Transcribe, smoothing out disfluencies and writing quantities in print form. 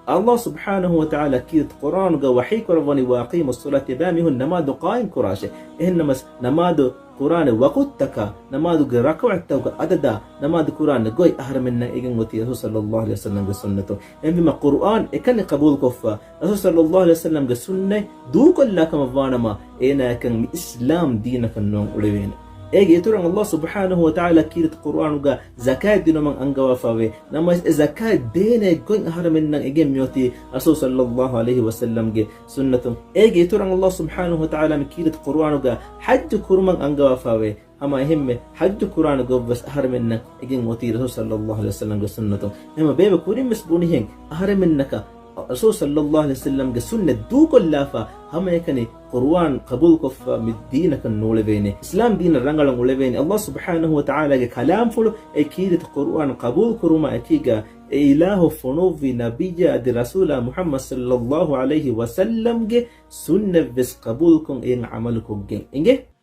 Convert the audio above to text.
الله سبحانه وتعالى كيت قرآن جا وحي كرباني واقيم الصلاة بامه نماد قائم كراشه إنما نماد قرآن وقتك نماد ركوع التوقع أددا نماد قرآن جوي أهرمنا إجن وتي رسول صلى الله عليه وسلم جسنته إن بما قرآن إكن قبول كفا رسول صلى الله عليه وسلم جسنة دوك الله كما فانما إنا كان إسلام دينك النوم أولين إيه يتورن الله سبحانه وتعالى كيرت قرآن جا زكاة دينه من أنجوا فاوي نما زكاة دينه كون أهرمنا إجن ميوتي رسول صلى الله عليه وسلم جه سنته إيه يتورن الله سبحانه وتعالى كيرت قرآن جا حج كرمان أنجوا فاوي أما هم حج قرآن جو بس أهرمنا إجن موتي رسول صلى الله عليه وسلم جه سنته هم بيبقى كورين مسبونيهن أهرمنك رسول صلى الله عليه وسلم جه سنة دوك اللافا هم يكني قرآن قبول كفا من دينك النول بينه إسلام دين الرجل النول بينه الله سبحانه وتعالى كلام فلو أكيد القرآن قبول كرما أكيد إله فنوفي نبي أدي رسول محمد صلى الله عليه وسلم جه سنة بس قبولكم إن عملكم جن إنجه